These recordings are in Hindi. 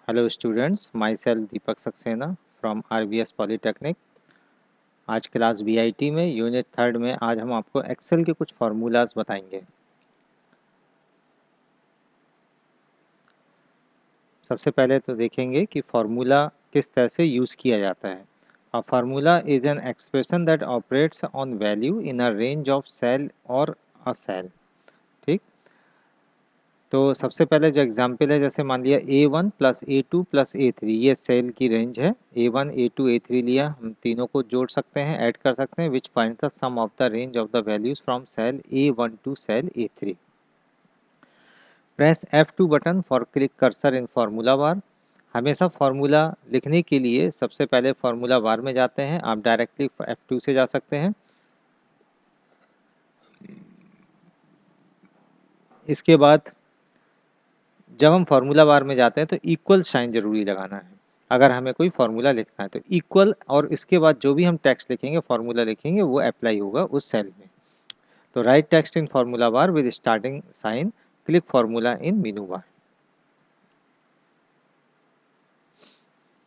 Hello students, my self Deepak Saxena from RBS polytechnic. आज क्लास बीआईटी में यूनिट थर्ड में आज हम आपको एक्सेल के कुछ फार्मूलाज बताएंगे। सबसे पहले तो देखेंगे कि फार्मूला किस तरह से यूज़ किया जाता है। A formula is an expression that operates on value in a range of cell और अ सेल। ठीक, तो सबसे पहले जो एग्जाम्पल है, जैसे मान लिया A1 plus A2 plus A3, ये सेल की रेंज है। A1 A2 A3 लिया, हम तीनों को जोड़ सकते हैं, ऐड कर सकते हैं, which find the sum of the range of the values from cell A1 to cell A3। Press F2 button for click cursor in formula bar. हमेशा फार्मूला लिखने के लिए सबसे पहले फार्मूला बार में जाते हैं, आप डायरेक्टली F2 से जा सकते हैं। इसके बाद जब हम फार्मूला बार में जाते हैं तो इक्वल साइन जरूरी लगाना है। अगर हमें कोई फार्मूला लिखना है तो इक्वल, और इसके बाद जो भी हम टेक्स्ट लिखेंगे, फार्मूला लिखेंगे, वो अप्लाई होगा उस सेल में। तो write text in formula bar with starting sign, click formula in menu bar.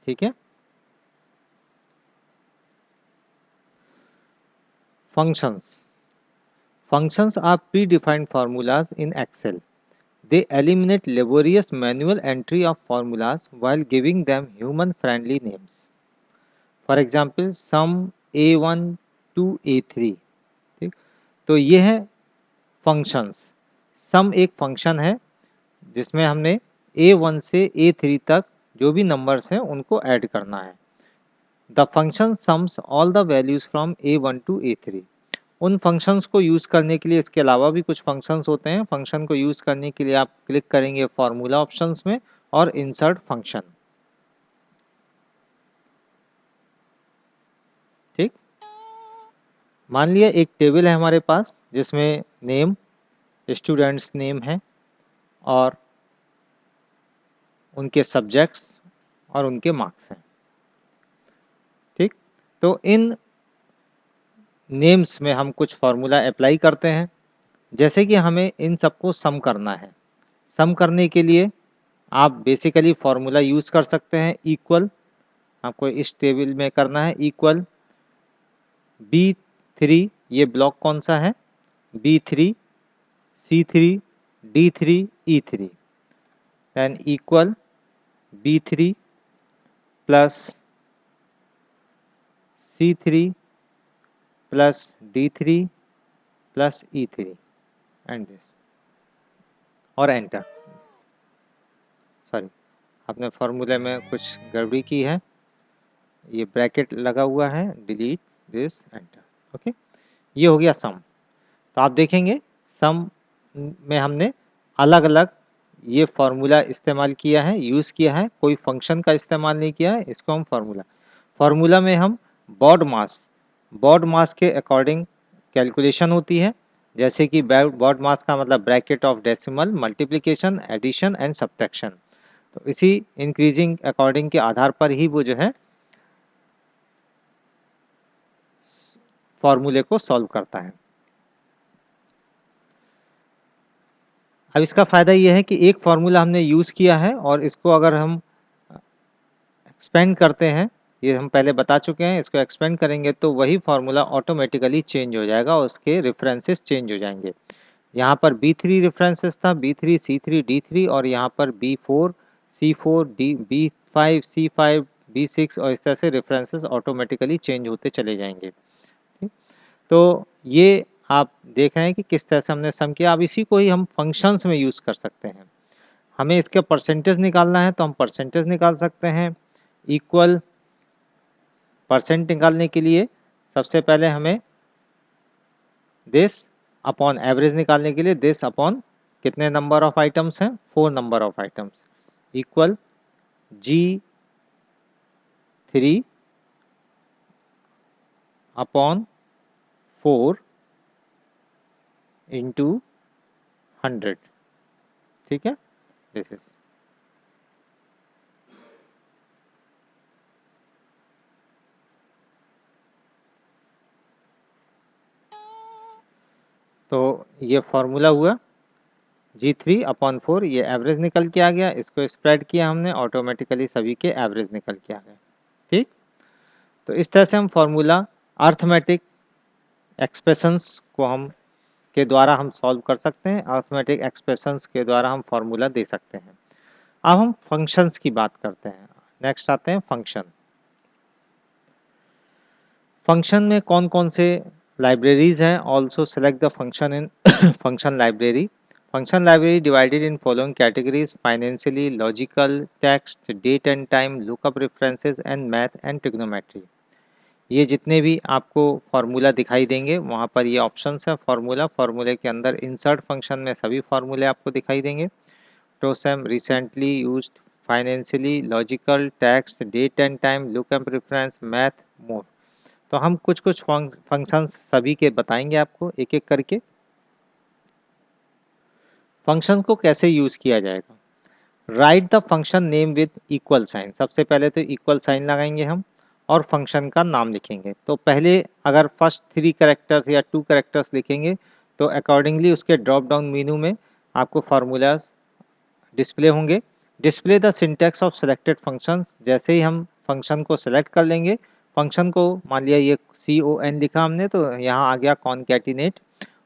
ठीक है। Functions are predefined formulas in Excel. They eliminate laborious manual entry of formulas while giving them human-friendly names. For example, sum A1 to A3। ठीक, तो ये है फंक्शंस। सम एक फंक्शन है जिसमें हमने A1 से A3 तक जो भी नंबर्स हैं उनको ऐड करना है। The function sums all the values from A1 to A3। उन फंक्शंस को यूज़ करने के लिए इसके अलावा भी कुछ फंक्शंस होते हैं। फंक्शन को यूज़ करने के लिए आप क्लिक करेंगे फार्मूला ऑप्शंस में और इंसर्ट फंक्शन। ठीक, मान लिया एक टेबल है हमारे पास जिसमें नेम, स्टूडेंट्स नेम है और उनके सब्जेक्ट्स और उनके मार्क्स हैं। ठीक, तो इन नेम्स में हम कुछ फार्मूला अप्लाई करते हैं। जैसे कि हमें इन सबको सम करना है। सम करने के लिए आप बेसिकली फार्मूला यूज़ कर सकते हैं इक्वल। आपको इस टेबल में करना है इक्वल B3, ये ब्लॉक कौन सा है, B3 C3 D3 E3, than equal B3 plus C3 plus D3 plus E3 and this, और एंटर। सॉरी, आपने फार्मूले में कुछ गड़बड़ी की है, ये ब्रैकेट लगा हुआ है, डिलीट दिस, एंटर। ओके, ये हो गया सम। तो आप देखेंगे सम में हमने अलग अलग ये फार्मूला इस्तेमाल किया है, यूज़ किया है, कोई फंक्शन का इस्तेमाल नहीं किया है। इसको हम फार्मूला में हम बॉड मास के अकॉर्डिंग कैलकुलेशन होती है। जैसे कि बॉड मास का मतलब bracket of decimal, multiplication, addition and subtraction. तो इसी इंक्रीजिंग अकॉर्डिंग के आधार पर ही वो जो है फॉर्मूले को सॉल्व करता है। अब इसका फ़ायदा ये है कि एक फार्मूला हमने यूज़ किया है और इसको अगर हम एक्सपेंड करते हैं, ये हम पहले बता चुके हैं, इसको एक्सपेंड करेंगे तो वही फार्मूला ऑटोमेटिकली चेंज हो जाएगा, उसके रेफरेंसेस चेंज हो जाएंगे। यहाँ पर B3 रेफरेंसेस था, B3 C3 D3, और यहाँ पर B4 C4 D B5 C5 B6, और इस तरह से रेफरेंसेस ऑटोमेटिकली चेंज होते चले जाएंगे। ठीक, तो ये आप देख रहे हैं कि किस तरह से हमने सम किया। अब इसी को ही हम फंक्शंस में यूज़ कर सकते हैं। हमें इसका परसेंटेज निकालना है तो हम परसेंटेज निकाल सकते हैं। इक्वल परसेंट निकालने के लिए सबसे पहले हमें दिस अपॉन एवरेज निकालने के लिए दिस अपॉन कितने नंबर ऑफ आइटम्स हैं, 4 number of items, equal G3 upon 4 into 100। ठीक है, दिस इज। तो ये फार्मूला हुआ। G3/4 ये एवरेज निकल के आ गया, इसको स्प्रेड किया हमने, ऑटोमेटिकली सभी के एवरेज निकल के आ गए। ठीक, तो इस तरह से हम फॉर्मूला अर्थमेटिक एक्सप्रेशंस को हम के द्वारा हम सॉल्व कर सकते हैं, अर्थमेटिक एक्सप्रेशंस के द्वारा हम फॉर्मूला दे सकते हैं। अब हम फंक्शंस की बात करते हैं। नेक्स्ट आते हैं फंक्शन। फंक्शन में कौन कौन से लाइब्रेरीज हैं? Also select the function in function library. Function library divided in following categories: financially, logical, text, date and time, lookup references and math and trigonometry. ये जितने भी आपको फार्मूला दिखाई देंगे वहाँ पर ये ऑप्शंस है फार्मूला। फार्मूले के अंदर इंसर्ट फंक्शन में सभी फार्मूले आपको दिखाई देंगे: autosum, recently used, financially, logical, text, date and time, lookup reference, math, more. तो हम कुछ कुछ फंक्शंस सभी के बताएंगे आपको एक एक करके। फंक्शन को कैसे यूज किया जाएगा? Write the function name with equal sign. सबसे पहले तो इक्वल साइन लगाएंगे हम और फंक्शन का नाम लिखेंगे। तो पहले अगर फर्स्ट 3 कैरेक्टर्स या 2 कैरेक्टर्स लिखेंगे तो अकॉर्डिंगली उसके ड्रॉप डाउन मेनू में आपको फार्मूलाज डिस्प्ले होंगे। Display the syntax of selected functions. जैसे ही हम फंक्शन को सिलेक्ट कर लेंगे, फंक्शन को मान लिया ये CON लिखा हमने तो यहाँ आ गया कॉनकैटिनेट,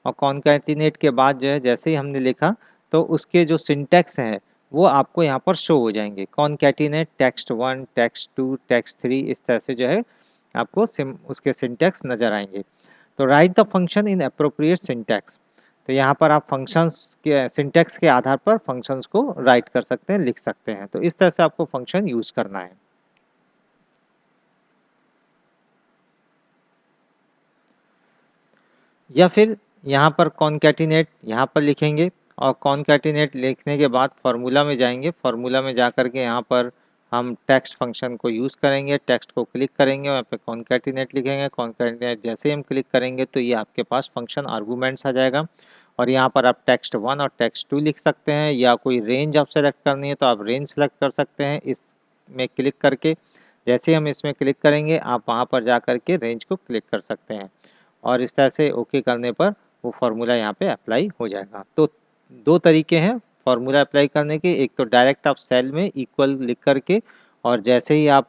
और कॉनकैटिनेट के बाद जो है जैसे ही हमने लिखा तो उसके जो सिंटैक्स हैं वो आपको यहाँ पर शो हो जाएंगे। कॉनकैटिनेट टेक्स्ट 1, टेक्स्ट 2, टेक्स्ट 3, इस तरह से जो है आपको उसके सिंटैक्स नज़र आएंगे। तो right the function in appropriate syntax. तो यहाँ पर आप फंक्शंस के सिंटैक्स के आधार पर फंक्शंस को राइट कर सकते हैं, लिख सकते हैं। तो इस तरह से आपको फंक्शन यूज करना है। या फिर यहाँ पर कॉनकैटिनेट यहाँ पर लिखेंगे और कॉनकैटिनेट लिखने के बाद फार्मूला में जाएंगे। फार्मूला में जा कर के यहाँ पर हम टेक्स्ट फंक्शन को यूज़ करेंगे, टेक्स्ट को क्लिक करेंगे, वहाँ पे कॉनकैटिनेट लिखेंगे। कॉनकैटिनेट जैसे ही हम क्लिक करेंगे तो ये आपके पास फंक्शन आर्गूमेंट्स आ जाएगा और यहाँ पर आप टेक्स्ट 1 और टेक्स्ट 2 लिख सकते हैं, या कोई रेंज आप सेलेक्ट करनी है तो आप रेंज सेलेक्ट कर सकते हैं इसमें क्लिक करके। जैसे ही हम इसमें क्लिक करेंगे आप वहाँ पर जा कर के रेंज को क्लिक कर सकते हैं और इस तरह से ओके करने पर वो फार्मूला यहाँ पे अप्लाई हो जाएगा। तो दो तरीके हैं फार्मूला अप्लाई करने के, एक तो डायरेक्ट आप सेल में इक्वल लिख करके और जैसे ही आप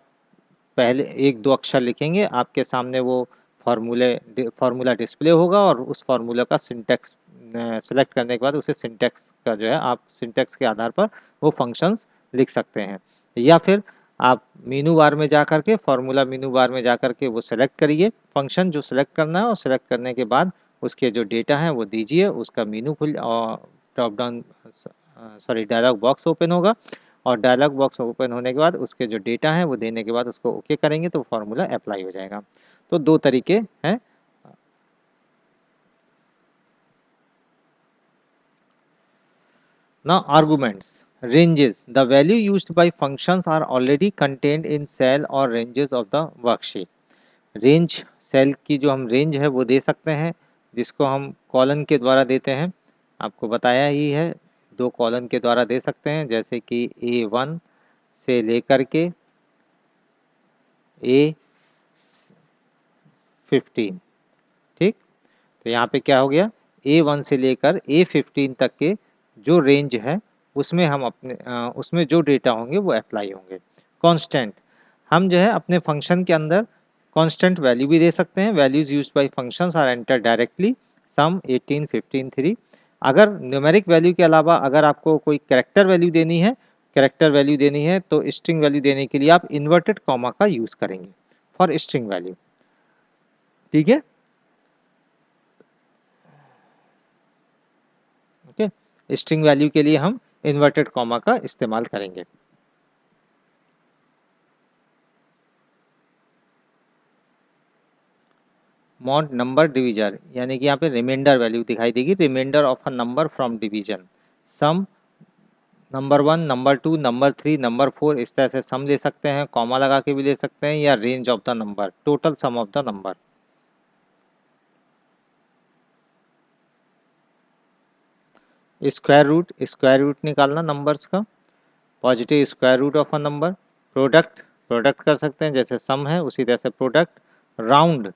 पहले 1-2 अक्षर लिखेंगे आपके सामने वो फार्मूला डिस्प्ले होगा और उस फार्मूला का सिंटैक्स सेलेक्ट करने के बाद उसे सिंटैक्स का जो है आप सिंटैक्स के आधार पर वो फंक्शंस लिख सकते हैं। या फिर आप मेनू बार में जा कर के फार्मूला मेनू बार में जा कर के वो सेलेक्ट करिए फंक्शन जो सेलेक्ट करना है और सेलेक्ट करने के बाद उसके जो डेटा हैं वो दीजिए, उसका मेनू खुल और drop down dialog box open होगा और डायलॉग बॉक्स ओपन होने के बाद उसके जो डेटा हैं वो देने के बाद उसको ओके करेंगे तो फार्मूला अप्लाई हो जाएगा। तो दो तरीके हैं। Now arguments. Ranges. The value used by functions are already contained in cell or ranges of the worksheet. Range cell की जो हम रेंज है वो दे सकते हैं जिसको हम कॉलन के द्वारा देते हैं, आपको बताया ही है, 2 कॉलन के द्वारा दे सकते हैं जैसे कि A1 से लेकर के A15। ठीक, तो यहाँ पे क्या हो गया A1 से लेकर A15 तक के जो रेंज है उसमें हम उसमें जो डेटा होंगे वो अप्लाई होंगे। कांस्टेंट, हम जो है अपने फंक्शन के अंदर कांस्टेंट वैल्यू भी दे सकते हैं। Values used by functions are enter directly, sum 18, 15, 3। अगर न्यूमेरिक वैल्यू के अलावा अगर आपको कोई कैरेक्टर वैल्यू देनी है, तो स्ट्रिंग वैल्यू देने के लिए आप इन्वर्टेड कॉमा का यूज करेंगे फॉर स्ट्रिंग वैल्यू। ठीक है, ओके, स्ट्रिंग वैल्यू के लिए हम इन्वर्टेड कॉमा का इस्तेमाल करेंगे। मॉड नंबर डिवीजर यानी कि यहाँ पे रिमाइंडर वैल्यू दिखाई देगी, reminder of a number from division. Sum number 1, number 2, number 3, number 4, इस तरह से सम ले सकते हैं, कॉमा लगा के भी ले सकते हैं, या range of the number, total sum of the number. Square root निकालना नंबर्स का, positive square root of a number. Product, product कर सकते हैं जैसे सम है उसी तरह से प्रोडक्ट। राउंड,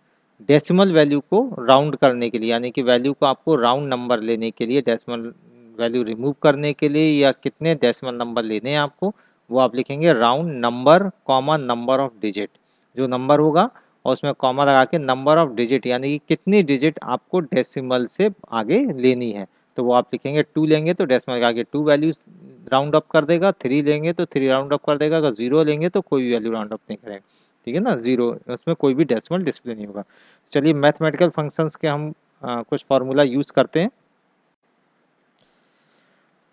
डेसिमल वैल्यू को राउंड करने के लिए यानी कि वैल्यू को आपको राउंड नंबर लेने के लिए डेसिमल वैल्यू रिमूव करने के लिए या कितने डेसिमल नंबर लेने हैं आपको, वो आप लिखेंगे round number comma number of digit. जो नंबर होगा और उसमें कॉमा लगा के नंबर ऑफ डिजिट यानी कि कितनी डिजिट आपको डेसिमल से आगे लेनी है, तो वो आप लिखेंगे 2 लेंगे तो डेसिमल के आगे 2 वैल्यूज राउंड अप कर देगा, 3 लेंगे तो 3 राउंड अप कर देगा, अगर 0 लेंगे तो कोई भी वैल्यू राउंड अप नहीं करेगा। ठीक है ना, 0 उसमें कोई भी डेसिमल डिस्प्ले नहीं होगा। चलिए मैथमेटिकल फंक्शंस के हम कुछ फार्मूला यूज़ करते हैं।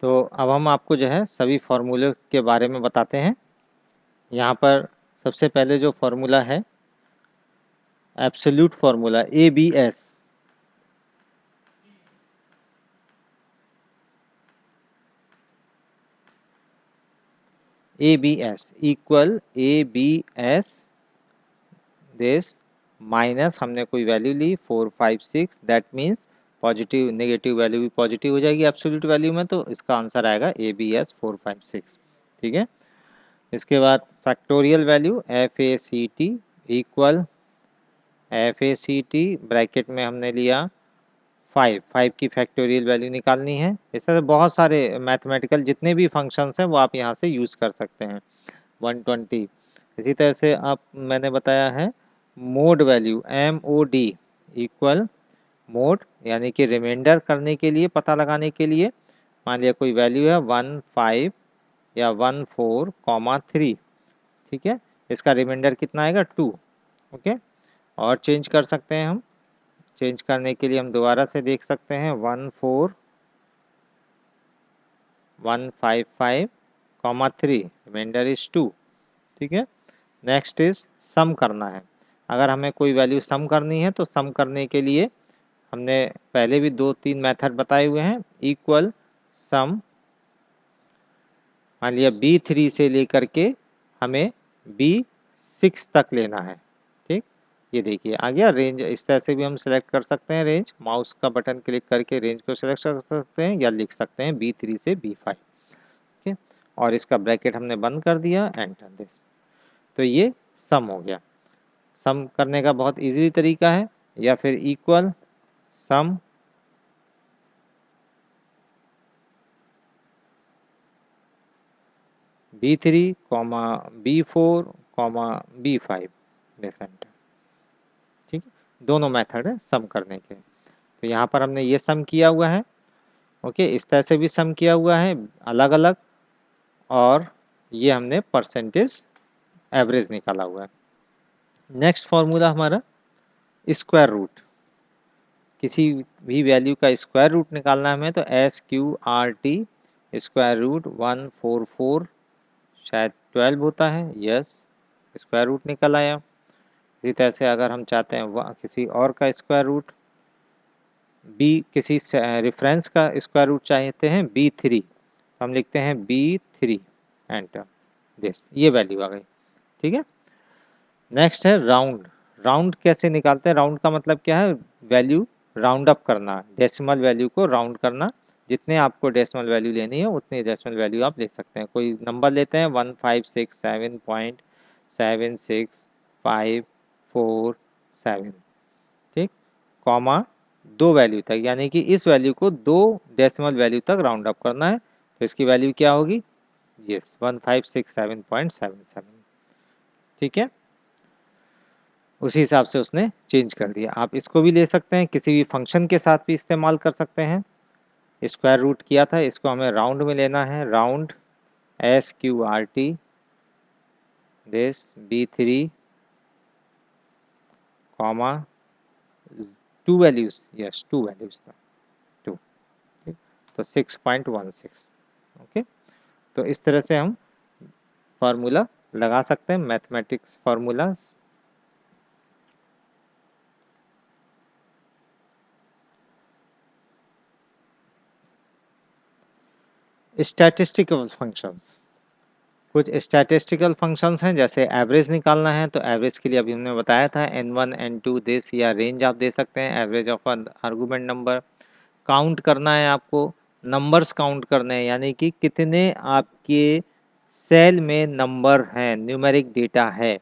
तो अब हम आपको जो है सभी फार्मूले के बारे में बताते हैं। यहाँ पर सबसे पहले जो फार्मूला है absolute formula ABS, ABS equal ABS this minus हमने कोई वैल्यू ली 4 5 6, that means positive negative value भी पॉजिटिव हो जाएगी एब्सोल्यूट वैल्यू में, तो इसका आंसर आएगा ABS 4 5 6। ठीक है, इसके बाद factorial value FACT equal FACT bracket में हमने लिया 5 की फैक्टोरियल वैल्यू निकालनी है। इस तरह से बहुत सारे मैथमेटिकल जितने भी फंक्शंस हैं वो आप यहाँ से यूज़ कर सकते हैं। 120 इसी तरह से आप मैंने बताया है mode value MOD equal mode यानी कि रिमाइंडर करने के लिए पता लगाने के लिए मान लिया कोई वैल्यू है 1 5 या 1 4 कॉमा 3। ठीक है, इसका रिमाइंडर कितना आएगा 2। ओके, और चेंज कर सकते हैं हम। चेंज करने के लिए हम दोबारा से देख सकते हैं 1 4 1 5 5 कॉमा 3 रिमाइंडर इज 2। ठीक है, नेक्स्ट इज सम करना है। अगर हमें कोई वैल्यू सम करनी है तो सम करने के लिए हमने पहले भी 2-3 मेथड बताए हुए हैं। इक्वल सम मान लिया B3 से लेकर के हमें B6 तक लेना है। ठीक, ये देखिए आ गया रेंज। इस तरह से भी हम सिलेक्ट कर सकते हैं रेंज, माउस का बटन क्लिक करके रेंज को सिलेक्ट कर सकते हैं या लिख सकते हैं B3 से B5। ठीक है, और इसका ब्रैकेट हमने बंद कर दिया, एंटर दिस। तो ये सम हो गया। सम करने का बहुत इजी तरीका है, या फिर equal some B3 comma B4 comma B5 this enter. ठीक है, दोनों मेथड है सम करने के। तो यहाँ पर हमने ये सम किया हुआ है। ओके, इस तरह से भी सम किया हुआ है अलग अलग, और ये हमने परसेंटेज एवरेज निकाला हुआ है। नेक्स्ट फॉर्मूला हमारा स्क्वायर रूट। किसी भी वैल्यू का स्क्वायर रूट निकालना है हमें, तो SQRT स्क्वायर रूट 144 शायद 12 होता है। यस, स्क्वायर रूट निकल आया। इसी तरह से अगर हम चाहते हैं किसी और का स्क्वायर रूट किसी रेफरेंस का स्क्वायर रूट चाहते हैं B3, तो हम लिखते हैं B3 एंटर दिस, ये वैल्यू आ गई। ठीक है, नेक्स्ट है राउंड। राउंड कैसे निकालते हैं? राउंड का मतलब क्या है? वैल्यू राउंड अप करना, डेसिमल वैल्यू को राउंड करना। जितने आपको डेसिमल वैल्यू लेनी है उतनी डेसिमल वैल्यू आप ले सकते हैं। कोई नंबर लेते हैं 1567.76547, ठीक, कॉमा 2 वैल्यू तक, यानी कि इस वैल्यू को 2 डेसिमल वैल्यू तक राउंड अप करना है। तो इसकी वैल्यू क्या होगी? यस, 1567.77। ठीक है, उसी हिसाब से उसने चेंज कर दिया। आप इसको भी ले सकते हैं, किसी भी फंक्शन के साथ भी इस्तेमाल कर सकते हैं। स्क्वायर रूट किया था, इसको हमें राउंड में लेना है। Round SQRT this B3 comma 2 values, yes 2 values था 2, ठीक, तो 6.16। ओके, तो इस तरह से हम फार्मूला लगा सकते हैं, मैथमेटिक्स फार्मूलाज। स्टैटिस्टिकल फंक्शंस, कुछ स्टैटिस्टिकल फंक्शंस हैं, जैसे एवरेज निकालना है तो एवरेज के लिए अभी हमने बताया था N1 N2 दिस, या रेंज आप दे सकते हैं, average of argument number. Count करना है आपको, नंबर्स काउंट करने हैं, यानी कि कितने आपके सेल में नंबर हैं, न्यूमेरिक डेटा है,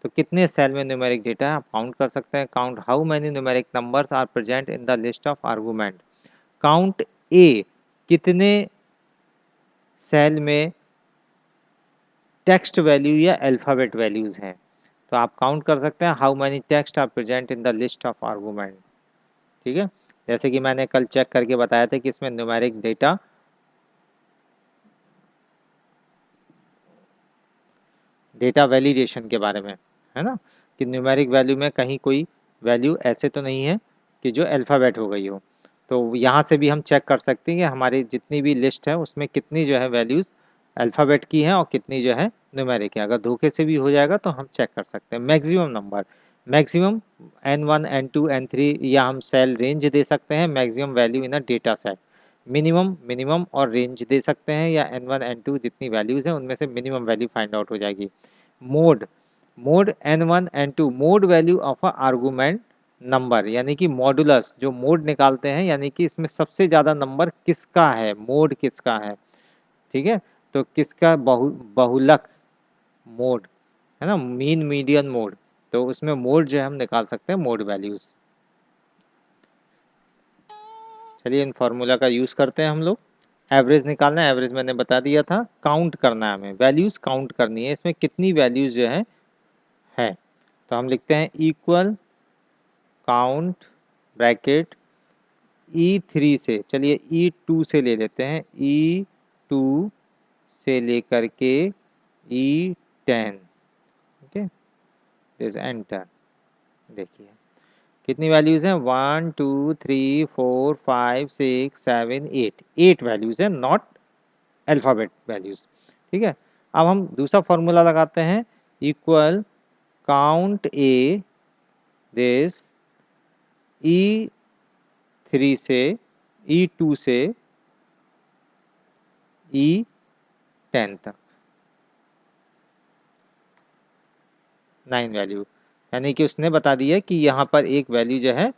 तो कितने सेल में न्यूमेरिक डेटा है आप काउंट कर सकते हैं। Count how many numeric numbers are present in the list of argument. Count a, कितने सेल में टेक्स्ट वैल्यू या अल्फ़ाबेट वैल्यूज हैं। तो आप काउंट कर सकते हैं how many text are present in the list of argument. ठीक है, जैसे कि मैंने कल चेक करके बताया था कि इसमें न्यूमेरिक डेटा वैलिडेशन के बारे में है ना, कि न्यूमेरिक वैल्यू में कहीं कोई वैल्यू ऐसे तो नहीं है कि जो अल्फ़ाबेट हो गई हो। तो यहाँ से भी हम चेक कर सकते हैं कि हमारी जितनी भी लिस्ट है उसमें कितनी जो है वैल्यूज़ अल्फ़ाबेट की हैं और कितनी जो है न्यूमेरिक है। अगर धोखे से भी हो जाएगा तो हम चेक कर सकते हैं। Maximum number, maximum n1 n2 n3 या हम सेल रेंज दे सकते हैं maximum value in a data set. Minimum minimum और रेंज दे सकते हैं, या n1 n2 जितनी वैल्यूज़ हैं उनमें से मिनिमम वैल्यू फाइंड आउट हो जाएगी। Mode, mode n1 n2 mode value of a argument number, यानी कि मॉडुलस जो मोड निकालते हैं, यानी कि इसमें सबसे ज़्यादा नंबर किसका है, मोड किसका है। ठीक है, तो किसका बहुलक मोड है ना, मीन मीडियन मोड, तो उसमें मोड जो है हम निकाल सकते हैं मोड वैल्यूज। चलिए इन फॉर्मूला का यूज करते हैं हम लोग। एवरेज निकालना है, एवरेज मैंने बता दिया था। काउंट करना है, हमें वैल्यूज काउंट करनी है, इसमें कितनी वैल्यूज जो है। तो हम लिखते हैं इक्वल काउंट ब्रैकेट E3 से, चलिए E2 से ले लेते हैं, E2 से लेकर के E10। Okay, this enter. देखिए कितनी वैल्यूज हैं, 1 2 3 4 5 6 7 8, 8 वैल्यूज हैं, नॉट अल्फ़ाबेट वैल्यूज। ठीक है, अब हम दूसरा फॉर्मूला लगाते हैं, equal count A this E3 से E2 से E10 तक 9 वैल्यू, यानी कि उसने बता दिया कि यहाँ पर एक वैल्यू जो है,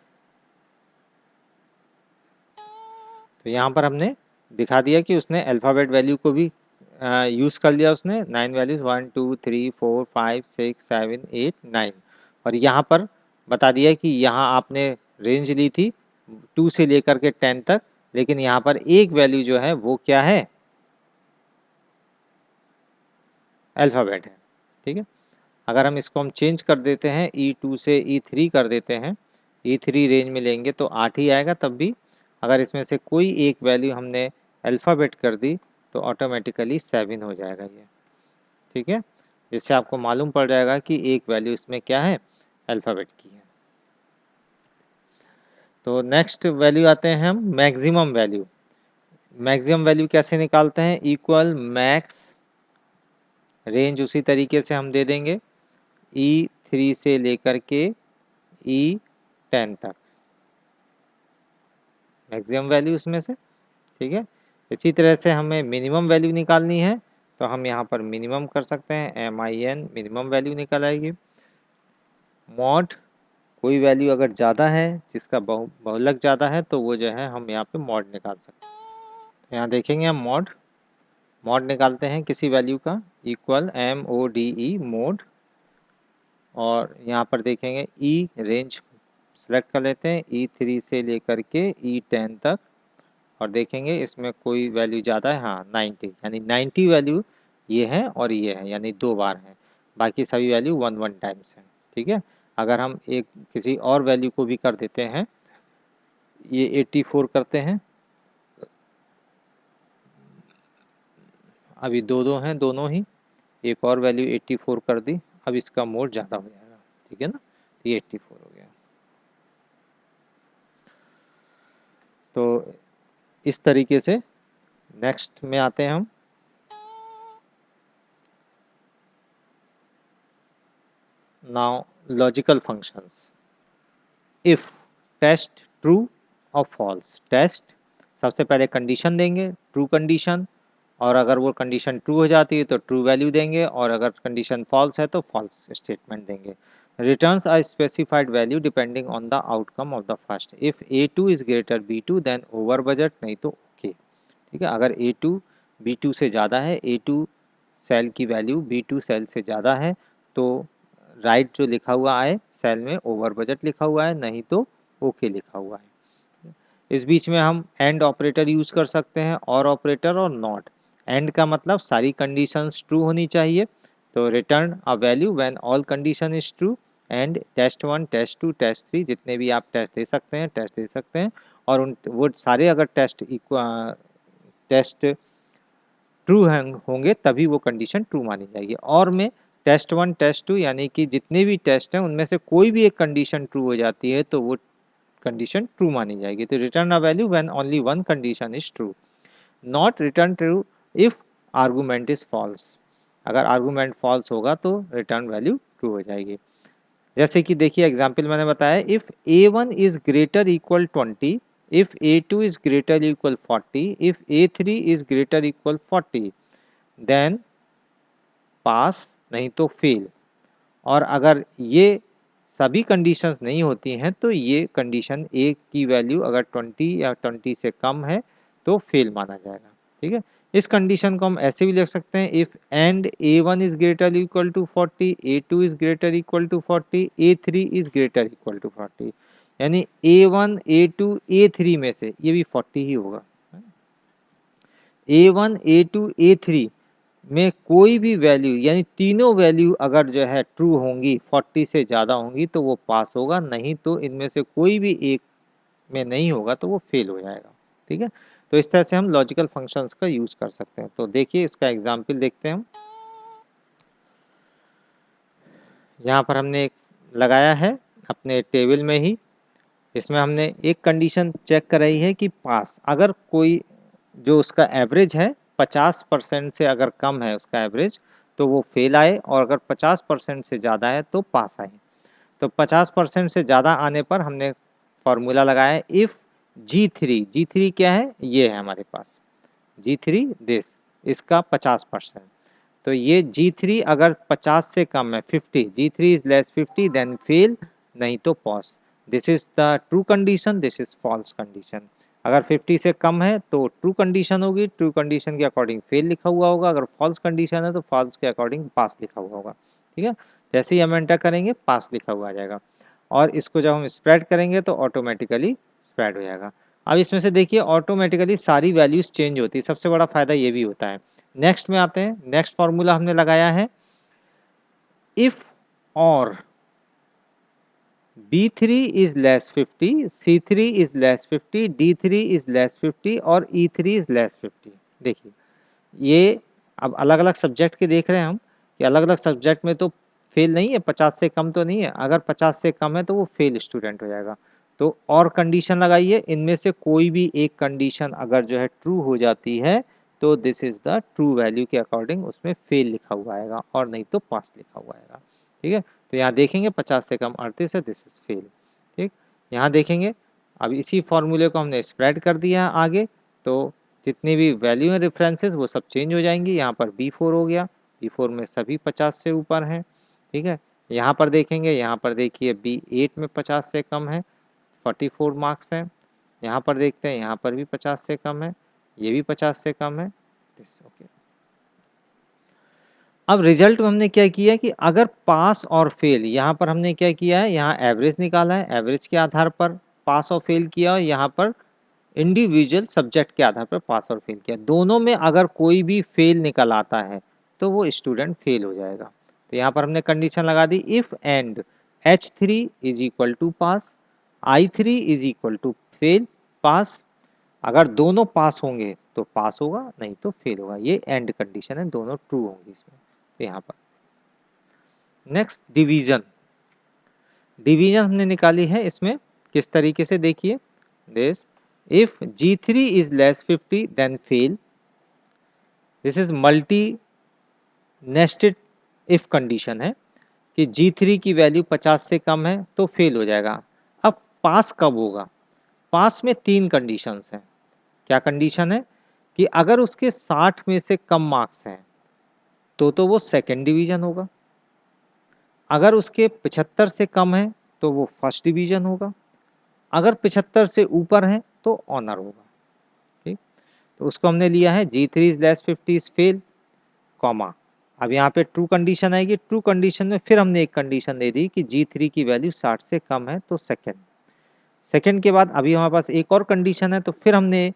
तो यहाँ पर हमने दिखा दिया कि उसने अल्फ़ाबेट वैल्यू को भी यूज़ कर लिया उसने। 9 वैल्यूज 1 2 3 4 5 6 7 8 9, और यहाँ पर बता दिया कि यहाँ आपने रेंज ली थी 2 से लेकर के 10 तक, लेकिन यहाँ पर एक वैल्यू जो है वो क्या है, अल्फ़ाबेट है। ठीक है, अगर हम इसको हम चेंज कर देते हैं, E2 से E3 कर देते हैं, E3 रेंज में लेंगे तो 8 ही आएगा तब भी। अगर इसमें से कोई एक वैल्यू हमने अल्फ़ाबेट कर दी तो ऑटोमेटिकली 7 हो जाएगा ये। ठीक है, जिससे आपको मालूम पड़ जाएगा कि एक वैल्यू इसमें क्या है, अल्फ़ाबेट की है। तो नेक्स्ट वैल्यू आते हैं हम मैक्सिमम वैल्यू। मैक्सिमम वैल्यू कैसे निकालते हैं, इक्वल मैक्स, रेंज उसी तरीके से हम दे देंगे E3 से लेकर के E10 तक, मैक्सिमम वैल्यू उसमें से। ठीक है, इसी तरह से हमें मिनिमम वैल्यू निकालनी है, तो हम यहाँ पर मिनिमम कर सकते हैं, MIN मिनिमम वैल्यू निकल आएगी। मॉड, कोई वैल्यू अगर ज़्यादा है, जिसका बहुलक ज़्यादा है, तो वो जो है हम यहाँ पे मॉड निकाल सकते हैं। तो यहाँ देखेंगे हम मॉड, मॉड निकालते हैं किसी वैल्यू का, इक्वल MODE मोड, और यहाँ पर देखेंगे ई रेंज सेलेक्ट कर लेते हैं, E3 से लेकर के E10 तक, और देखेंगे इसमें कोई वैल्यू ज़्यादा है, हाँ 90, यानी 90 वैल्यू ये है और ये है, यानी 2 बार है, बाकी सभी वैल्यू 1 टाइम्स है। ठीक है, अगर हम एक किसी और वैल्यू को भी कर देते हैं, ये 84 करते हैं, अभी दो हैं दोनों ही, एक और वैल्यू 84 कर दी, अब इसका मोड ज़्यादा हो जाएगा। ठीक है ना, ये 84 हो गया। तो इस तरीके से नेक्स्ट में आते हैं हम, now logical functions. If test true और फॉल्स, टेस्ट सबसे पहले कंडीशन देंगे, ट्रू कंडीशन, और अगर वो कंडीशन ट्रू हो जाती है तो ट्रू वैल्यू देंगे, और अगर कंडीशन फॉल्स है तो फॉल्स स्टेटमेंट देंगे। Returns are specified value depending on the outcome of the first. If A2 is greater B2 then over budget, नहीं तो ओके। ठीक है, अगर A2 B2 से ज़्यादा है, A2 सेल की वैल्यू B2 सेल से ज़्यादा है, तो राइट जो लिखा हुआ है सेल में ओवर बजट लिखा हुआ है, नहीं तो ओके लिखा हुआ है। इस बीच में हम एंड ऑपरेटर यूज कर सकते हैं, और ऑपरेटर और नॉट। एंड का मतलब सारी कंडीशंस ट्रू होनी चाहिए, तो return a value when all condition is true, and test 1 test 2 test 3 जितने भी आप टेस्ट दे सकते हैं टेस्ट दे सकते हैं, और उन वो सारे अगर टेस्ट ट्रू होंगे तभी वो कंडीशन ट्रू मानी जाएगी। और में टेस्ट 1 टेस्ट 2 यानी कि जितने भी टेस्ट हैं उनमें से कोई भी एक कंडीशन ट्रू हो जाती है तो वो कंडीशन ट्रू मानी जाएगी। तो return a value when only one condition is true, not return true if argument is false. अगर आर्गुमेंट फॉल्स होगा तो रिटर्न वैल्यू ट्रू हो जाएगी। जैसे कि देखिए एग्जांपल मैंने बताया, if a1 is greater equal 20, if a2 is greater equal 40, if a3 is greater equal 40, then pass नहीं तो फेल। और अगर ये सभी कंडीशंस नहीं होती हैं तो ये कंडीशन ए की वैल्यू अगर 20 या 20 से कम है तो फेल माना जाएगा। ठीक है, इस कंडीशन को हम ऐसे भी लिख सकते हैं, if and a1 is greater equal to 40, a2 is greater equal to 40, a3 is greater equal to 40, यानी a1 a2 a3 में से ये भी 40 ही होगा। a1 a2 a3 में कोई भी वैल्यू यानी तीनों वैल्यू अगर जो है ट्रू होंगी 40 से ज़्यादा होंगी तो वो पास होगा, नहीं तो इनमें से कोई भी एक में नहीं होगा तो वो फेल हो जाएगा। ठीक है, तो इस तरह से हम लॉजिकल फंक्शंस का यूज़ कर सकते हैं। तो देखिए इसका एग्जाम्पल देखते हैं हम। यहाँ पर हमने एक लगाया है अपने टेबल में ही, इसमें हमने एक कंडीशन चेक कराई है कि पास, अगर कोई जो उसका एवरेज है 50% से अगर कम है उसका एवरेज तो वो फेल आए, और अगर 50% से ज़्यादा है तो पास आए। तो 50% से ज़्यादा आने पर हमने फॉर्मूला लगाया है, इफ़ जी थ्री क्या है, ये है हमारे पास जी3 दिस, इसका 50%। तो ये जी3 अगर 50 से कम है 50, जी3 इज लेस 50 देन फेल, नहीं तो pass. This is the true condition, this is false condition. अगर 50 से कम है तो ट्रू कंडीशन होगी, ट्रू कंडीशन के अकॉर्डिंग फेल लिखा हुआ होगा, अगर फॉल्स कंडीशन है तो फॉल्स के अकॉर्डिंग पास लिखा हुआ होगा। ठीक है, जैसे ही हम एंटर करेंगे पास लिखा हुआ आ जाएगा, और इसको जब हम स्प्रेड करेंगे तो ऑटोमेटिकली स्प्रेड हो जाएगा। अब इसमें से देखिए ऑटोमेटिकली सारी वैल्यूज चेंज होती है, सबसे बड़ा फायदा ये भी होता है। नेक्स्ट में आते हैं, नेक्स्ट फॉर्मूला हमने लगाया है, इफ और B3 is is 50, C3 is is 50, D3 is is 50 और E3 इज लेस 50। देखिए ये अब अलग अलग सब्जेक्ट के देख रहे हैं हम कि अलग अलग सब्जेक्ट में तो फेल नहीं है, 50 से कम तो नहीं है, अगर 50 से कम है तो वो फेल स्टूडेंट हो जाएगा। तो और कंडीशन लगाइए, इनमें से कोई भी एक कंडीशन अगर जो है ट्रू हो जाती है तो this is the true value के अकॉर्डिंग उसमें फेल लिखा हुआ आएगा, और नहीं तो पास लिखा हुआ आएगा। ठीक है, तो यहाँ देखेंगे 50 से कम 38 है, दिस इज फेल। ठीक, यहाँ देखेंगे अब इसी फॉर्मूले को हमने स्प्रेड कर दिया आगे, तो जितनी भी वैल्यू है रेफरेंसेस वो सब चेंज हो जाएंगी। यहाँ पर B4 हो गया, B4 में सभी 50 से ऊपर हैं। ठीक है, यहाँ पर देखेंगे, यहाँ पर देखिए B8 में 50 से कम है, 44 मार्क्स हैं। यहाँ पर देखते हैं, यहाँ पर भी 50 से कम है, ये भी 50 से कम है। ओके, अब रिजल्ट में हमने क्या किया कि अगर पास और फेल, यहाँ पर हमने क्या किया है, यहाँ एवरेज निकाला है, एवरेज के आधार पर पास और फेल किया, और यहाँ पर इंडिविजुअल सब्जेक्ट के आधार पर पास और फेल किया। दोनों में अगर कोई भी फेल निकल आता है तो वो स्टूडेंट फेल हो जाएगा। तो यहाँ पर हमने कंडीशन लगा दी, if and H3 is equal to pass, I3 is equal to fail pass. अगर दोनों पास होंगे तो पास होगा, नहीं तो फेल होगा। ये एंड कंडीशन है, दोनों ट्रू होंगी इसमें। तो यहाँ पर नेक्स्ट डिवीजन, डिवीजन हमने निकाली है इसमें किस तरीके से, देखिए this, if G3 is less 50 then fail, this is multi nested if condition है कि G3 की वैल्यू 50 से कम है तो फेल हो जाएगा। अब पास कब होगा, पास में तीन कंडीशंस हैं। क्या कंडीशन है कि अगर उसके 60 में से कम मार्क्स हैं तो वो सेकेंड डिवीजन होगा, अगर उसके 75 से कम है तो वो फर्स्ट डिवीजन होगा, अगर 75 से ऊपर है तो ऑनर होगा। ठीक, तो उसको हमने लिया है G3 is is 50 is fail, comma, अब यहाँ पे ट्रू कंडीशन आएगी, ट्रू कंडीशन में फिर हमने एक कंडीशन दे दी कि G3 की वैल्यू 60 से कम है तो सेकेंड, सेकंड के बाद अभी हमारे पास एक और कंडीशन है, तो फिर हमने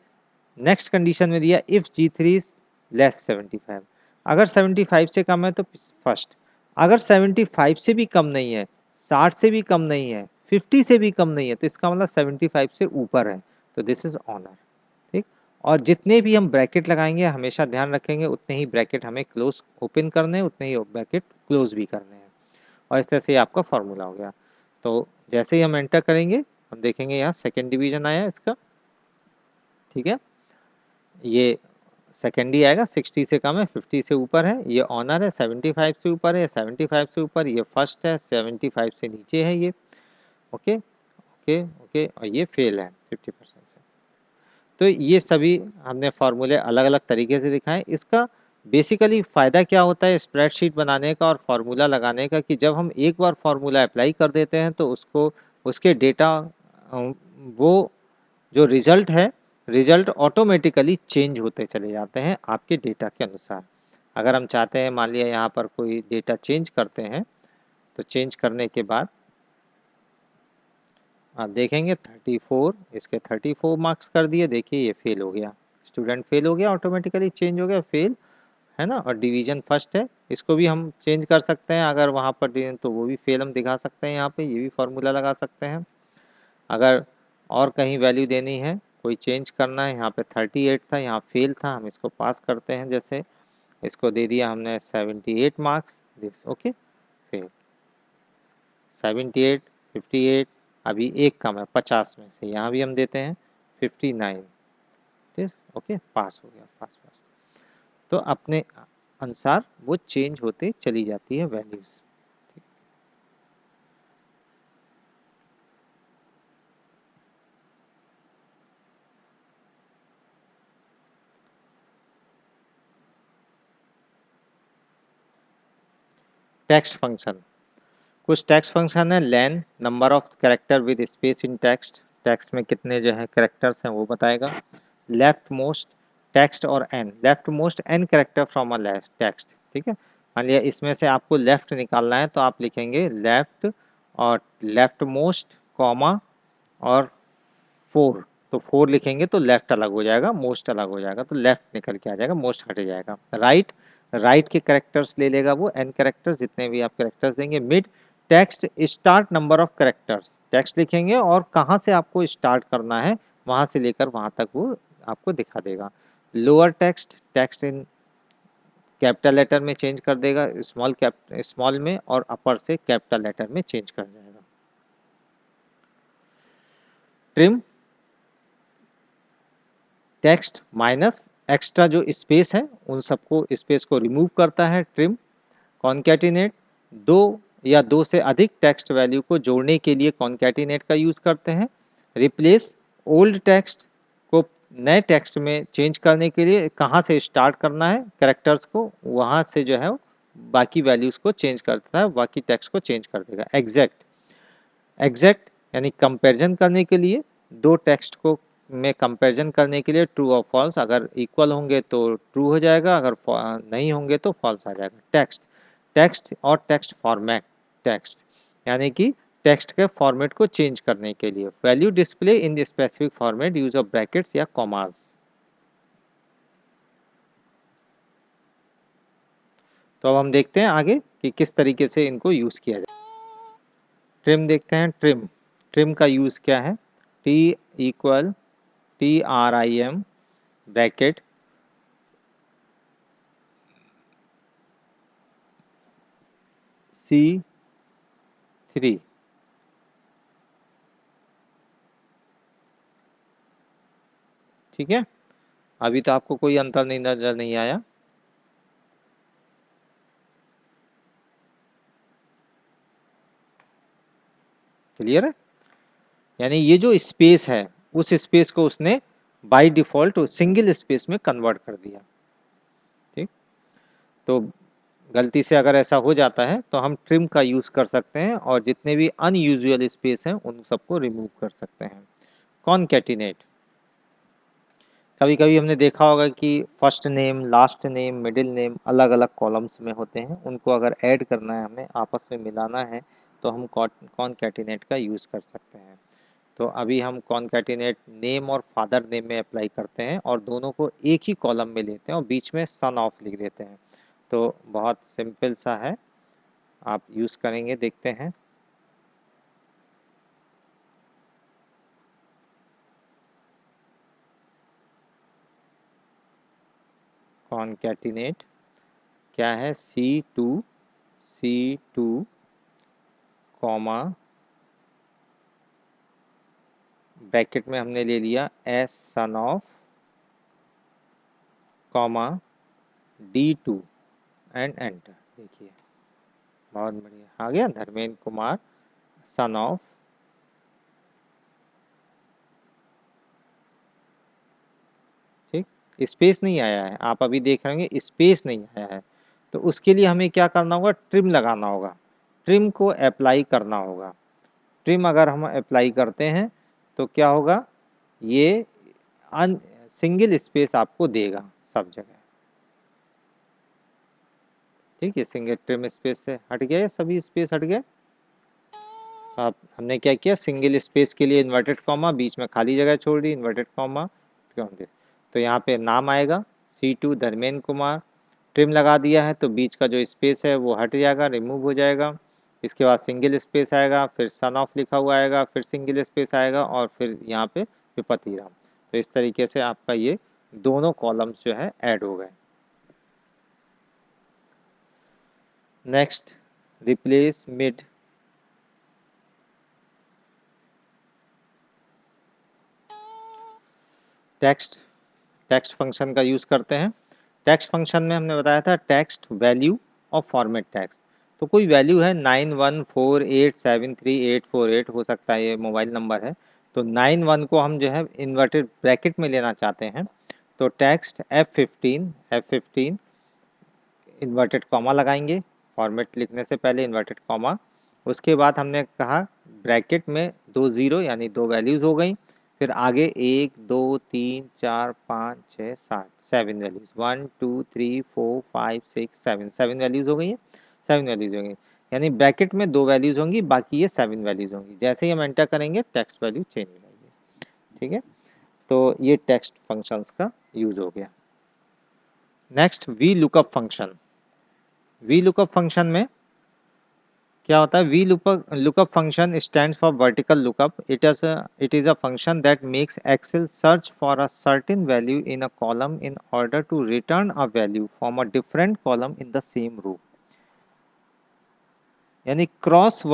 नेक्स्ट कंडीशन में दिया इफ G3 इज लेस 75। अगर 75 से कम है तो फर्स्ट, अगर 75 से भी कम नहीं है, 60 से भी कम नहीं है, 50 से भी कम नहीं है, तो इसका मतलब 75 से ऊपर है, तो दिस इज ऑनर। ठीक, और जितने भी हम ब्रैकेट लगाएंगे हमेशा ध्यान रखेंगे उतने ही ब्रैकेट हमें क्लोज ओपन करने हैं, उतने ही ब्रैकेट क्लोज भी करने हैं, और इस तरह से आपका फॉर्मूला हो गया। तो जैसे ही हम एंटर करेंगे हम देखेंगे यहाँ सेकेंड डिवीजन आया इसका। ठीक है, ये सेकेंड ही आएगा, 60 से कम है, 50 से ऊपर है, ये ऑनर है, 75 से ऊपर है, 75 से ऊपर, ये फर्स्ट है, 75 से नीचे है ये। ओके ओके ओके, और ये फेल है 50% से। तो ये सभी हमने फॉर्मूले अलग अलग तरीके से दिखाए। इसका बेसिकली फ़ायदा क्या होता है स्प्रेडशीट बनाने का और फार्मूला लगाने का, कि जब हम एक बार फार्मूला अप्लाई कर देते हैं तो उसको उसके डेटा वो जो रिजल्ट है, रिजल्ट ऑटोमेटिकली चेंज होते चले जाते हैं आपके डेटा के अनुसार। अगर हम चाहते हैं मान लिया यहाँ पर कोई डेटा चेंज करते हैं, तो चेंज करने के बाद आप देखेंगे 34, इसके 34 मार्क्स कर दिए, देखिए ये फेल हो गया, स्टूडेंट फेल हो गया, ऑटोमेटिकली चेंज हो गया, फेल है ना। और डिवीजन फर्स्ट है, इसको भी हम चेंज कर सकते हैं, अगर वहाँ पर तो वो भी फेल हम दिखा सकते हैं, यहाँ पे ये भी फार्मूला लगा सकते हैं। अगर और कहीं वैल्यू देनी है, कोई चेंज करना है, यहाँ पे 38 था, यहाँ फेल था, हम इसको पास करते हैं, जैसे इसको दे दिया हमने 78 मार्क्स, दिस ओके फेल। 78, 58, अभी एक कम है 50 में से, यहाँ भी हम देते हैं 59, दिस ओके पास हो गया, पास पास। तो अपने अनुसार वो चेंज होते चली जाती है वैल्यूज। टेक्स्ट फंक्शन, कुछ टेक्स्ट फंक्शन है, len number of character with space in text, text में कितने जो है कैरेक्टर्स हैं वो बताएगा। लेफ्ट मोस्ट टेक्स्ट और n, left most n character from a left text. ठीक है, मान लिया इसमें से आपको लेफ्ट निकालना है, तो आप लिखेंगे लेफ्ट और लेफ्ट मोस्ट कॉमा और 4, तो 4 लिखेंगे तो लेफ्ट अलग हो जाएगा, मोस्ट अलग हो जाएगा, तो लेफ्ट निकल के आ जाएगा, मोस्ट हट जाएगा। राइट, राइट के कैरेक्टर्स ले लेगा वो एन कैरेक्टर्स, जितने भी आप कैरेक्टर्स देंगे। Mid text start number of characters, text लिखेंगे और कहाँ से आपको स्टार्ट करना है वहाँ से लेकर वहाँ तक वो आपको दिखा देगा। Lower text, text in capital letter में चेंज कर देगा, स्मॉल में, और अपर से कैपिटल लेटर में चेंज कर जाएगा। ट्रिम, टेक्स्ट माइनस एक्स्ट्रा जो स्पेस है उन सबको स्पेस को रिमूव करता है ट्रिम। कॉन्कैटिनेट, दो या दो से अधिक टेक्स्ट वैल्यू को जोड़ने के लिए कॉन्कैटिनेट का यूज करते हैं। रिप्लेस, ओल्ड टेक्स्ट को नए टेक्स्ट में चेंज करने के लिए कहाँ से स्टार्ट करना है कैरेक्टर्स को, वहाँ से जो है बाकी वैल्यूज को चेंज करता है, बाकी टेक्स्ट को चेंज कर देगा। एग्जैक्ट, एग्जैक्ट यानी कंपैरिजन करने के लिए, दो टेक्स्ट को में कंपैरिजन करने के लिए ट्रू और फॉल्स, अगर इक्वल होंगे तो ट्रू हो जाएगा, अगर नहीं होंगे तो फॉल्स आ जाएगा। टेक्स्ट, टेक्स्ट और टेक्स्ट फॉर्मेट, टेक्स्ट यानी कि टेक्स्ट के फॉर्मेट को चेंज करने के लिए। Value display in the specific format, use of brackets या कॉमास। तो अब हम देखते हैं आगे कि किस तरीके से इनको यूज किया जाए। ट्रिम देखते हैं, ट्रिम, ट्रिम का यूज क्या है। T equal TRIM bracket C3। ठीक है, अभी तो आपको कोई अंतर नहीं नजर नहीं आया। क्लियर है, यानी ये जो स्पेस है उस स्पेस को उसने बाय डिफॉल्ट सिंगल स्पेस में कन्वर्ट कर दिया। ठीक, तो गलती से अगर ऐसा हो जाता है तो हम ट्रिम का यूज कर सकते हैं और जितने भी अनयूजुअल स्पेस हैं उन सबको रिमूव कर सकते हैं। कॉनकैटिनेट, कभी कभी हमने देखा होगा कि first name, last name, middle name अलग अलग कॉलम्स में होते हैं, उनको अगर ऐड करना है, हमें आपस में मिलाना है, तो हम कॉनकैटिनेट का यूज़ कर सकते हैं। तो अभी हम कॉन्कैटिनेट नेम और फादर नेम में अप्लाई करते हैं और दोनों को एक ही कॉलम में लेते हैं और बीच में सन ऑफ लिख देते हैं। तो बहुत सिंपल सा है, आप यूज़ करेंगे, देखते हैं। कॉन्कैटिनेट क्या है, C2 कॉमा ब्रैकेट में हमने ले लिया S son of comma D2 and enter. देखिए बहुत बढ़िया आ गया, धर्मेंद्र कुमार सन ऑफ। ठीक, स्पेस नहीं आया है, आप अभी देख रहे होंगे स्पेस नहीं आया है। तो उसके लिए हमें क्या करना होगा, ट्रिम लगाना होगा, ट्रिम को अप्लाई करना होगा। ट्रिम अगर हम अप्लाई करते हैं तो क्या होगा, ये सिंगल स्पेस आपको देगा सब जगह। ठीक है, सिंगल ट्रिम स्पेस से हट गया, सभी स्पेस हट गए। आप हमने क्या किया, सिंगल स्पेस के लिए इन्वर्टेड कॉमा, बीच में खाली जगह छोड़ दी, इन्वर्टेड कॉमा। तो यहाँ पे नाम आएगा C2 धर्मेंद्र कुमार, ट्रिम लगा दिया है तो बीच का जो स्पेस है वो हट जाएगा, रिमूव हो जाएगा। इसके बाद सिंगल स्पेस आएगा, फिर सन ऑफ लिखा हुआ आएगा, फिर सिंगल स्पेस आएगा और फिर यहाँ पे विपत्ति राम। तो इस तरीके से आपका ये दोनों कॉलम्स जो है ऐड हो गए। Next, replace mid. Text function का यूज़ करते हैं। टेक्स्ट फंक्शन में हमने बताया था टेक्स्ट वैल्यू और फॉर्मेट टेक्स्ट। तो कोई वैल्यू है 9148738848, हो सकता है ये मोबाइल नंबर है। तो 91 को हम जो है इन्वर्टेड ब्रैकेट में लेना चाहते हैं, तो टेक्स्ट F15 इन्वर्टेड कॉमा लगाएंगे, फॉर्मेट लिखने से पहले इन्वर्टेड कॉमा। उसके बाद हमने कहा ब्रैकेट में 2 ज़ीरो यानी 2 वैल्यूज़ हो गई, फिर आगे 1 2 3 4 5 6 7 7 वैल्यूज़, 1 2 3 4 5 6 7 7 वैल्यूज़ हो गई है, 7 वैल्यूज़ हो गई। यानी ब्रैकेट में 2 वैल्यूज़ होंगी, बाकी ये 7 वैल्यूज़ होंगी। जैसे ही हम एंटर करेंगे टेक्स्ट वैल्यू चेंज हो जाएगी। ठीक है, तो ये टेक्स्ट फंक्शंस का यूज़ हो गया। Next, V lookup function. V lookup function में क्या होता है, V lookup function stands for vertical lookup. It is a function that makes Excel search for a certain value in a column in order to return a value from a different column in the same row. यानी क्रॉस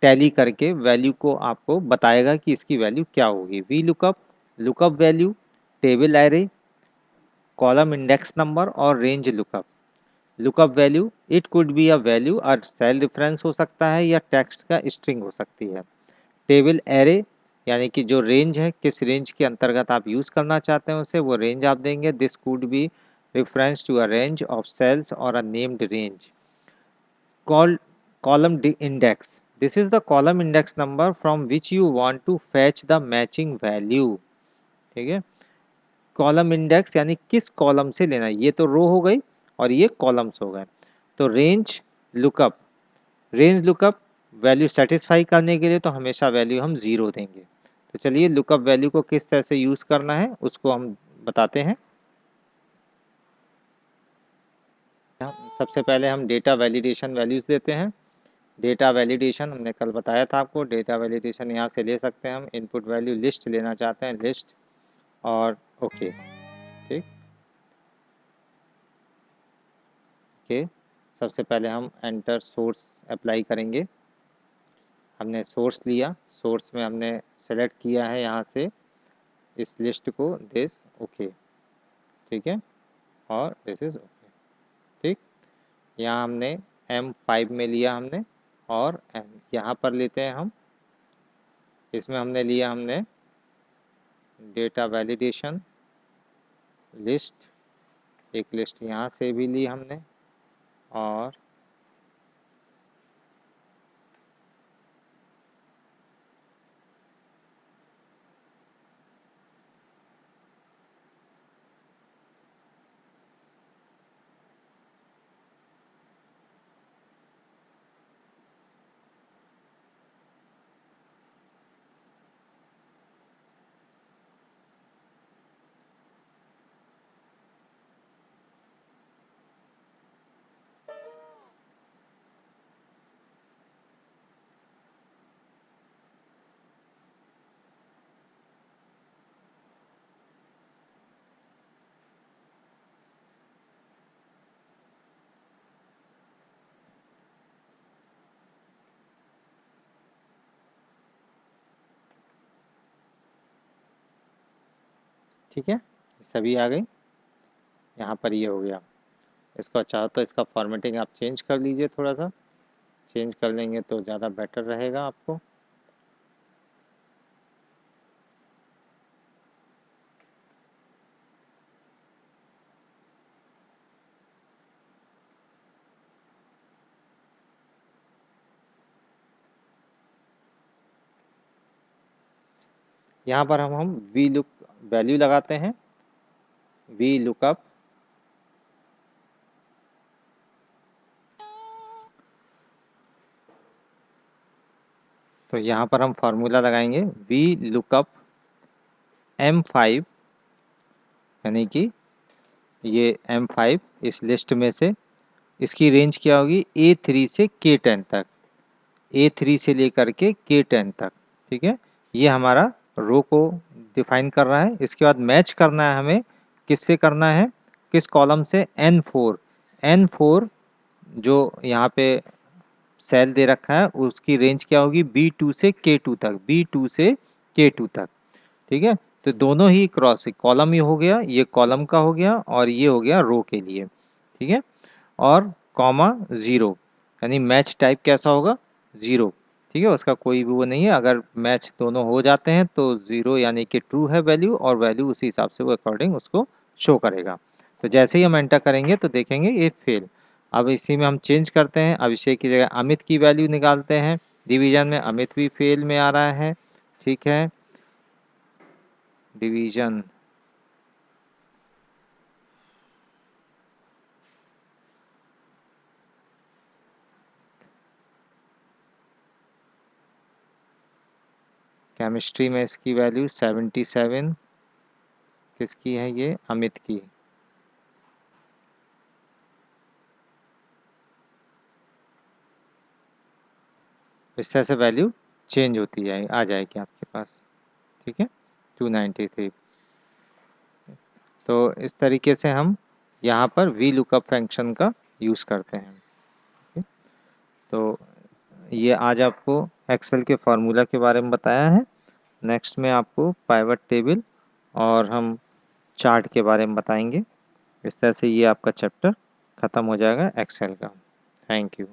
टैली करके वैल्यू को आपको बताएगा कि इसकी वैल्यू क्या होगी। V lookup value, table array, column index number और range lookup. Lookup value, it could be a value और सेल रेफरेंस हो सकता है या टेक्स्ट का स्ट्रिंग हो सकती है। टेबल एरे यानी कि जो रेंज है, किस रेंज के अंतर्गत आप यूज़ करना चाहते हैं उसे, वो रेंज आप देंगे। This could be reference to a range of cells और a named range. Col column index, this is the column index number from which you want to fetch the matching value. ठीक है, कॉलम इंडेक्स यानी किस कॉलम से लेना है, ये तो रो हो गई और ये कॉलम्स हो गए। तो रेंज लुकअप वैल्यू सेटिस्फाई करने के लिए तो हमेशा वैल्यू हम 0 देंगे। तो चलिए लुकअप वैल्यू को किस तरह से यूज़ करना है उसको हम बताते हैं। सबसे पहले हम डेटा वैलिडेशन वैल्यूज़ देते हैं। डेटा वैलिडेशन हमने कल बताया था आपको, डेटा वैलिडेशन यहाँ से ले सकते हैं हम। इनपुट वैल्यू लिस्ट लेना चाहते हैं, लिस्ट और ओके। ठीक, ओके। सबसे पहले हम एंटर सोर्स अप्लाई करेंगे। हमने सोर्स लिया, सोर्स में हमने सेलेक्ट किया है यहाँ से इस लिस्ट को, दिस ओके। ठीक है, और दिस इज ओके। ठीक, यहाँ हमने M5 में लिया हमने, और यहाँ पर लेते हैं हम, इसमें हमने लिया हमने डेटा वैलिडेशन लिस्ट, एक लिस्ट यहाँ से भी ली हमने, और ठीक है, सभी आ गई। यहाँ पर ये हो गया। इसको चाहो तो इसका फॉर्मेटिंग आप चेंज कर लीजिए, थोड़ा सा चेंज कर लेंगे तो ज़्यादा बेटर रहेगा आपको। यहाँ पर हम वी लुक वैल्यू लगाते हैं, वी लुकअप तो यहाँ पर हम फॉर्मूला लगाएंगे वी लुकअप M5, यानी कि ये M5 इस लिस्ट में से इसकी रेंज क्या होगी A3 से K10 तक, A3 से लेकर के K10 तक। ठीक है, ये हमारा रो को डिफाइन कर रहा है। इसके बाद मैच करना है हमें, किससे करना है, किस कॉलम से, N4 जो यहाँ पे सेल दे रखा है उसकी रेंज क्या होगी B2 से K2 तक, B2 से K2 तक। ठीक है, तो दोनों ही क्रॉस, कॉलम ही हो गया, ये कॉलम का हो गया और ये हो गया रो के लिए। ठीक है, और कॉमा 0, यानी मैच टाइप कैसा होगा 0। ठीक है, उसका कोई भी वो नहीं है, अगर मैच दोनों हो जाते हैं तो 0 यानी कि ट्रू है वैल्यू, और वैल्यू उसी हिसाब से वो अकॉर्डिंग उसको शो करेगा। तो जैसे ही हम एंटर करेंगे तो देखेंगे ये फेल। अब इसी में हम चेंज करते हैं, अभिषेक की जगह अमित की वैल्यू निकालते हैं। डिवीजन में अमित भी फेल में आ रहा है। ठीक है, डिवीजन केमिस्ट्री में इसकी वैल्यू 77, किसकी है ये, अमित की। इस तरह से वैल्यू चेंज होती जाएगी, आ जाएगी आपके पास। ठीक है, 293। तो इस तरीके से हम यहाँ पर वी लुकअप फंक्शन का यूज़ करते हैं। ठीक? तो ये आज आपको एक्सेल के फार्मूला के बारे में बताया है। नेक्स्ट में आपको पाइवट टेबल और हम चार्ट के बारे में बताएंगे। इस तरह से ये आपका चैप्टर ख़त्म हो जाएगा एक्सेल का। Thank you.